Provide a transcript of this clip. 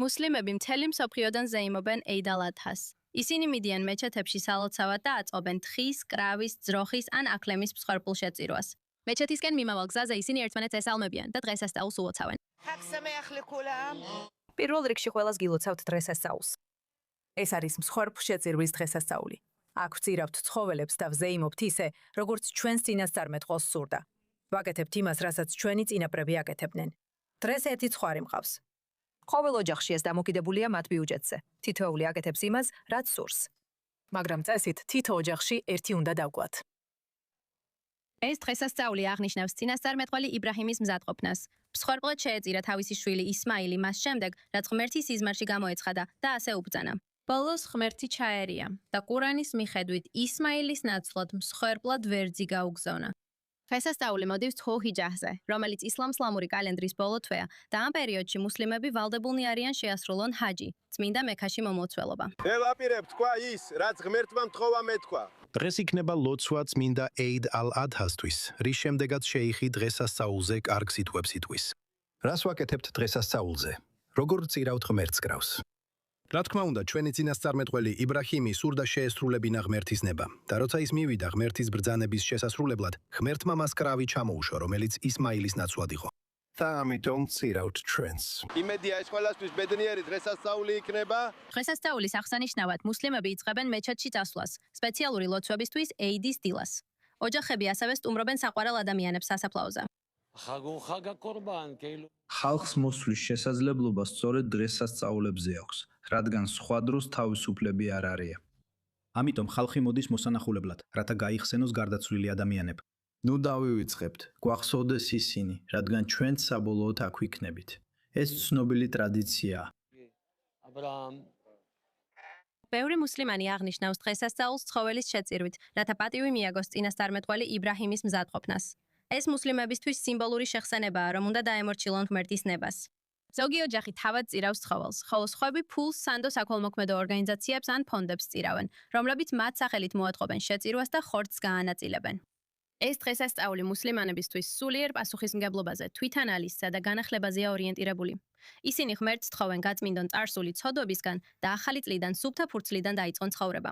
მუსლიმები მთელი მსოფლიოდან ზეიმობენ ეიდ ალ-ადჰას. ისინი მიდიან მეჩეთებში სალოცავად და აწყობენ თხის, კრავის, ძროხის ან აქლემის მსხვერპლ შეწირვას. მეჩეთისკენ მიმავალ გზაზე ისინი ერთმანეთს ესალმებიან და დღესასწაულს უოცავენ. პირველ რიგში ყველას გილოცავთ დღესასწაულს. ეს არის მსხვერპლ შეწირვის დღესასწაული. აქ ვწირავთ ცხოველებს და ვზეიმობთ ისე, როგორც ჩვენს წინასწარმეტყველს სურდა. ვაკეთებთ იმას, რასაც ჩვენი წინაპრები აკეთებდნენ. დღეს ერთი ცხვარი მყავს. ყოველ ოჯახში ეს დამოკიდებულია მათ ბიუჯეტზე. თითოეული აკეთებს იმას, რაც სურს. მაგრამ წესით თითო ოჯახში ერთი უნდა დავკვათ. ეს დღესასწაული აღნიშნავს წინასწარმეტყველი იბრაჰიმის მზადყოფნას. მსხვერპლად შეეწირა თავისი შვილი ისმაილი მას შემდეგ, რაც ღმერთი სიზმარში გამოეცხადა და ასე უბრძანა. ბოლოს ღმერთი ჩაერია და ყურანის მიხედვით ისმაილის ნაცვლად მსხვერპლად ვერძი გაუგზავნა. დღესასწაული მოდივს თჰუ-ჰიჯაჰზე, რომელიც ისლამ-სლამური კალენდრის ბოლო თვეა და ამ პერიოდში მუსლიმები ვალდებულნი არიან შეასრულონ ჰაჯი, წმინდა მექაში მომლოცველობა. ველაპირებ თქვა ის, რაც ღმერთმა მთხოვა მეთქვა. დღეს იქნება ლოცვა წმინდა ეიდ ალ-ადჰასთვის, რის შემდეგაც შეიხი დღესასწაულზე კარგ სიტყვებს იტყვის. რას ვაკეთებთ დღესასწაულზე? როგორ წირავთ ღმერთს კრავს? რა თქმა უნდა, ჩვენი წინასწარმეტყველი იბრაჰიმი სურდა შეესრულებინა ღმერთის ნება და როცა ის მივიდა ღმერთის ბრძანების შესასრულებლად, ღმერთმა მას კრავი ჩამოუშვა, რომელიც ისმაილის ნაცვლად იყო. და ამიტომ წირავთ ჩვენს. იმედია ეს ყველასთვის ბედნიერი დღესასწაული იქნება. დღესასწაულის აღსანიშნავად მუსლიმები იწყებენ მეჩეთში წასვლას, სპეციალური ლოცვებისთვის ეიდის დილას. ოჯახები ასევე სტუმრობენ საყვარელ ადამიანებს სასაფლაოზე. ხალხს მოსვლის შესაძლებლობა სწორედ დღესასწაულებზე აქვს, რადგან სხვა დროს თავისუფლები არ არიან. ამიტომ ხალხი მოდის მოსანახულებლად, რათა გაიხსენოს გარდაცვლილი ადამიანები. ნუ დავივიწყებთ, გვახსოვდეს ისინი, რადგან ჩვენც საბოლოოდ აქ ვიქნებით. ეს ცნობილი ტრადიციაა. ბევრი მუსლიმანი აღნიშნავს დღესასწაულს ცხოველის შეწირვით, რათა პატივი მიაგოს წინასწარმეტყველი იბრაჰიმის მზადყოფნას. ეს მუსლიმებისთვის სიმბოლური შეხსენებაა, რომ უნდა დაემორჩილონ ღმერთის ნებას. ზოგი ოჯახი თავად წირავს ცხოველს, ხოლო სხვები ფულს სანდო საქველმოქმედო ორგანიზაციებს ან ფონდებს წირავენ, რომლებიც მათ სახელით მოატყობენ შეწირვას და ხორცს გაანაწილებენ. ეს დღესასწაული მუსლიმანებისთვის სულიერ პასუხისმგებლობაზე, თვითანალიზსა და განახლებაზეა ორიენტირებული. ისინი ღმერთს თხოვენ გაწმინდონ წარსული ცოდვებისგან და ახალი წლიდან სუფთა ფურცლიდან დაიწყონ ცხოვრება.